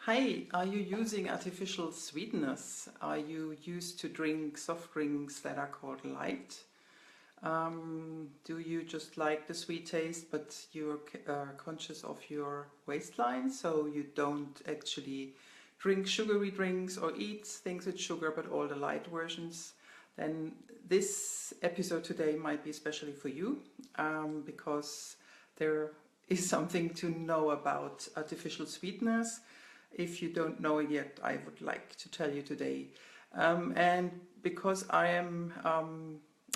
Hi, are you using artificial sweeteners? Are you used to drink soft drinks that are called light? Do you just like the sweet taste but you're conscious of your waistline, so you don't actually drink sugary drinks or eat things with sugar but all the light versions? Then this episode today might be especially for you because there is something to know about artificial sweeteners. If you don't know it yet, I would like to tell you today. And because I am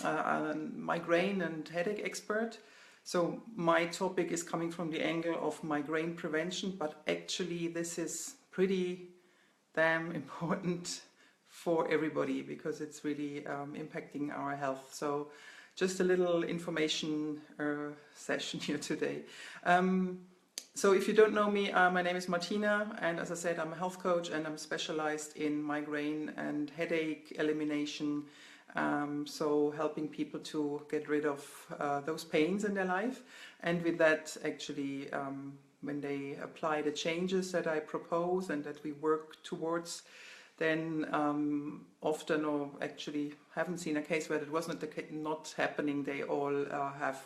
a migraine and headache expert, so my topic is coming from the angle of migraine prevention, but actually this is pretty damn important for everybody because it's really impacting our health. So just a little information session here today. So if you don't know me, my name is Martina, and as I said, I'm a health coach and I'm specialized in migraine and headache elimination, so helping people to get rid of those pains in their life. And with that, actually, when they apply the changes that I propose and that we work towards, then often, or actually haven't seen a case where it was not happening, they all have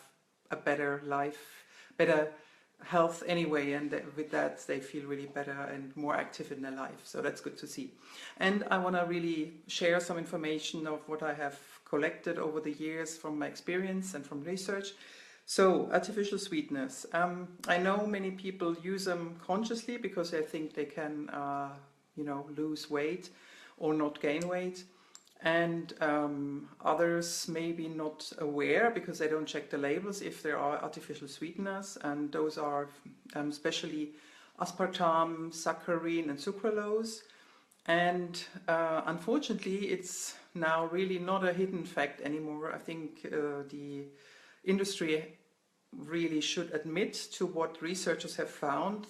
a better life, better health anyway, and with that they feel really better and more active in their life. So that's good to see. And I want to really share some information of what I have collected over the years from my experience and from research. So artificial sweeteners, I know many people use them consciously because they think they can lose weight or not gain weight. And others maybe not aware because they don't check the labels if there are artificial sweeteners, and those are especially aspartame, saccharin and sucralose. And unfortunately it's now really not a hidden fact anymore. I think the industry really should admit to what researchers have found,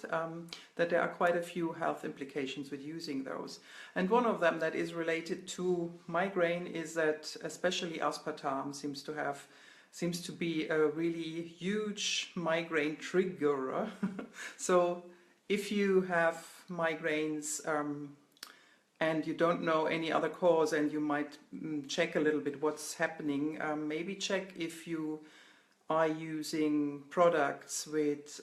that there are quite a few health implications with using those. And one of them that is related to migraine is that especially aspartame seems to be a really huge migraine trigger. So if you have migraines and you don't know any other cause, and you might check a little bit what's happening, maybe check if you are using products with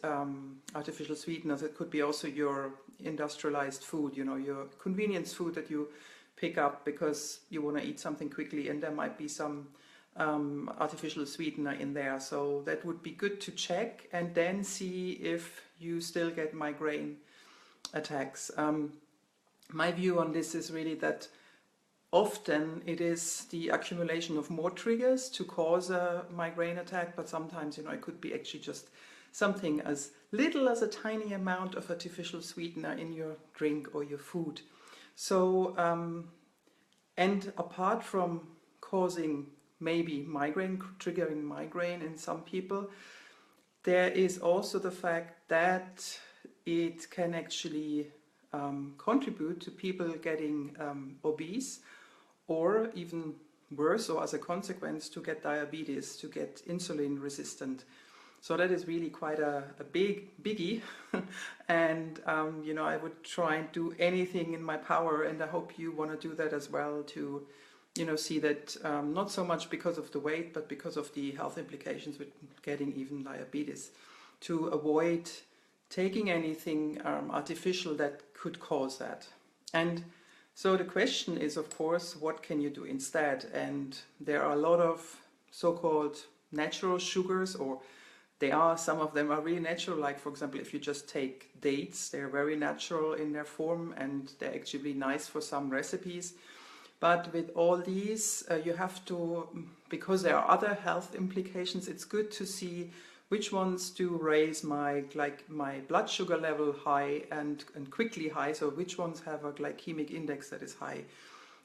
artificial sweeteners. It could be also your industrialized food, your convenience food that you pick up because you want to eat something quickly, and there might be some artificial sweetener in there. So that would be good to check and then see if you still get migraine attacks. My view on this is really that often it is the accumulation of more triggers to cause a migraine attack, but sometimes, it could be actually just something as little as a tiny amount of artificial sweetener in your drink or your food. So, and apart from causing maybe migraine, triggering migraine in some people, there is also the fact that it can actually contribute to people getting obese, or even worse, or as a consequence, to get diabetes, to get insulin resistant. So that is really quite a biggie. And I would try and do anything in my power, and I hope you want to do that as well, to see that not so much because of the weight, but because of the health implications with getting even diabetes, to avoid taking anything artificial that could cause that. And so the question is, of course, what can you do instead? And there are a lot of so-called natural sugars, or some of them are really natural, like for example, if you just take dates, they're very natural in their form and they're actually nice for some recipes. But with all these, you have to, because there are other health implications, it's good to see which ones do raise my blood sugar level high and quickly high, so which ones have a glycemic index that is high.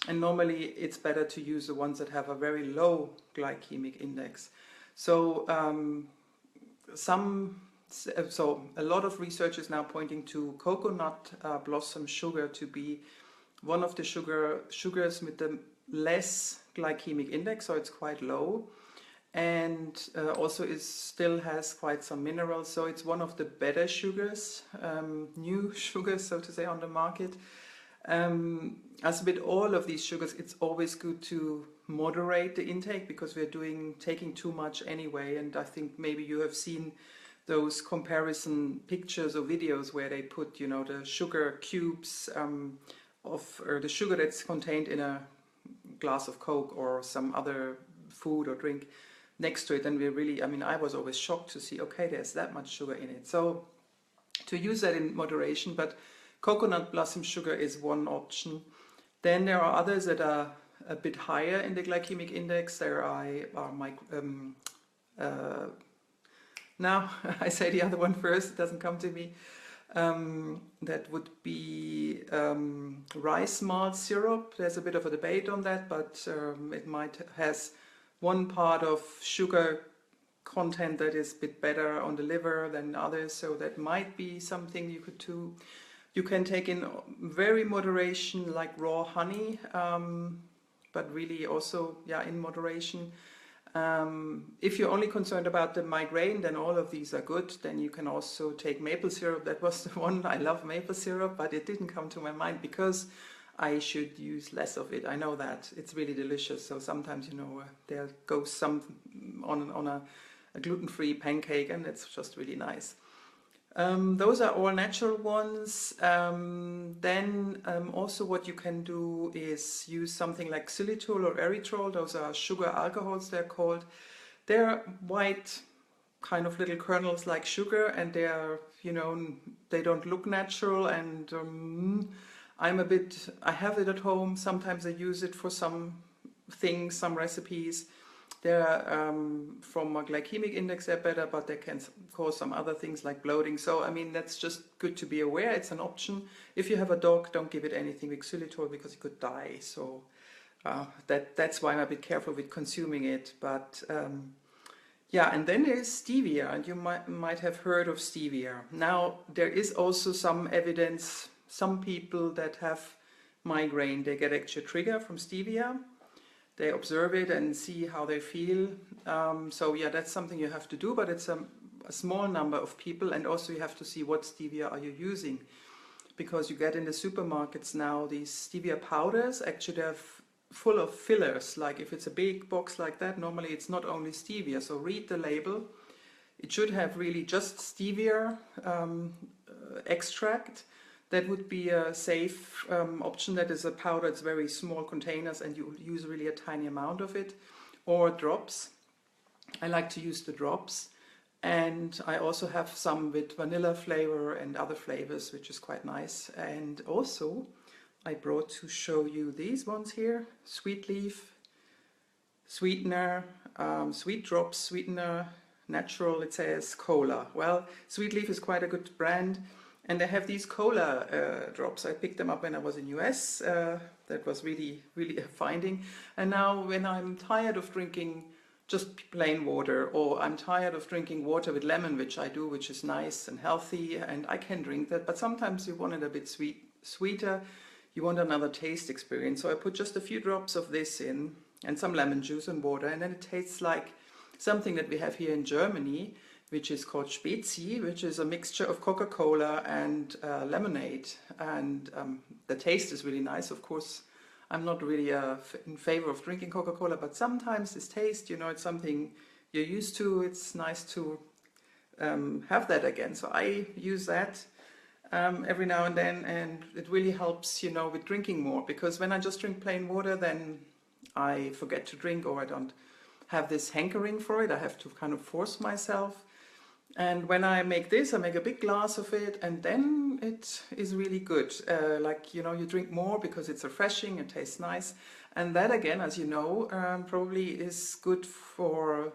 And normally it's better to use the ones that have a very low glycemic index. So a lot of research is now pointing to coconut blossom sugar to be one of the sugars with the less glycemic index, so it's quite low. and also it still has quite some minerals, so it's one of the better sugars, new sugars so to say, on the market. As with all of these sugars, it's always good to moderate the intake because we're taking too much anyway, and I think maybe you have seen those comparison pictures or videos where they put, you know, the sugar cubes or the sugar that's contained in a glass of Coke or some other food or drink next to it, and we really, I mean, I was always shocked to see, okay, there's that much sugar in it. So to use that in moderation, but coconut blossom sugar is one option. Then there are others that are a bit higher in the glycemic index. There are now I say the other one first, it doesn't come to me. That would be rice malt syrup. There's a bit of a debate on that, but it has one part of sugar content that is a bit better on the liver than others, so that might be something you could do. You can take in very moderation, like raw honey, but really also, yeah, in moderation. If you're only concerned about the migraine, then all of these are good. Then you can also take maple syrup. That was the one. I love maple syrup, but it didn't come to my mind because I should use less of it. I know that it's really delicious. So sometimes, you know, there goes some on a gluten-free pancake, and it's just really nice. Those are all natural ones. Then also what you can do is use something like xylitol or erythritol. Those are sugar alcohols, they're called. They're white kind of little kernels like sugar, and they're, you know, they don't look natural, and I have it at home. Sometimes I use it for some things, some recipes. They're from a glycemic index, they're better, but they can cause some other things like bloating. So, I mean, that's just good to be aware. It's an option. If you have a dog, don't give it anything with xylitol because it could die. So that's why I'm a bit careful with consuming it. But yeah, and then there's stevia, and you might have heard of stevia. Now, there is also some evidence, some people that have migraine, they get actually a trigger from stevia. They observe it and see how they feel. So yeah, that's something you have to do, but it's a small number of people, and also you have to see what stevia are you using, because you get in the supermarkets now these stevia powders. Actually, they're full of fillers. Like if it's a big box like that, normally it's not only stevia. So read the label. It should have really just stevia extract. That would be a safe option. That is a powder, it's very small containers, and you use really a tiny amount of it. Or drops. I like to use the drops. And I also have some with vanilla flavor and other flavors, which is quite nice. And also, I brought to show you these ones here. Sweet leaf, sweetener, sweet drops, sweetener, natural, it says cola. Well, Sweet Leaf is quite a good brand. And they have these cola drops. I picked them up when I was in US. That was really, really a finding. And now when I'm tired of drinking just plain water, or I'm tired of drinking water with lemon, which I do, which is nice and healthy, and I can drink that, but sometimes you want it a bit sweeter, you want another taste experience. So I put just a few drops of this in, and some lemon juice and water, and then it tastes like something that we have here in Germany, which is called Spezi, which is a mixture of Coca-Cola and lemonade. And the taste is really nice. Of course, I'm not really in favor of drinking Coca-Cola, but sometimes this taste, you know, it's something you're used to. It's nice to have that again. So I use that every now and then, and it really helps, you know, with drinking more. Because when I just drink plain water, then I forget to drink, or I don't have this hankering for it. I have to kind of force myself. And when I make this, I make a big glass of it, and then it is really good. Like, you know, you drink more because it's refreshing, it tastes nice. And that again, as you know, probably is good for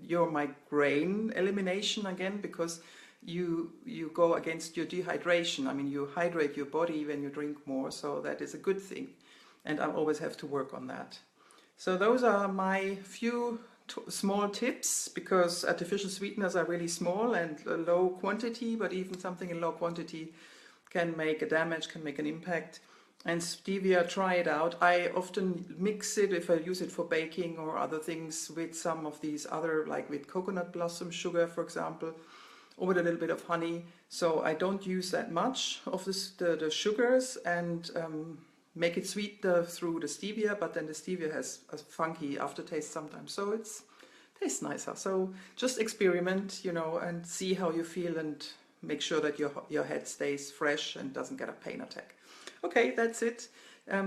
your migraine elimination again, because you go against your dehydration. I mean, you hydrate your body when you drink more, so that is a good thing. And I always have to work on that. So those are my few small tips, because artificial sweeteners are really small and low quantity, but even something in low quantity can make a damage, can make an impact. And stevia, try it out. I often mix it, if I use it for baking or other things, with some of these other, like with coconut blossom sugar, for example, or with a little bit of honey. So I don't use that much of the sugars, and make it sweet through the stevia, but then the stevia has a funky aftertaste sometimes, so it tastes nicer. So just experiment, you know, and see how you feel, and make sure that your head stays fresh and doesn't get a pain attack. Okay, that's it.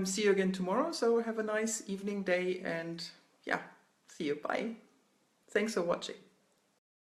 See you again tomorrow. So have a nice evening, day, and yeah, see you. Bye. Thanks for watching.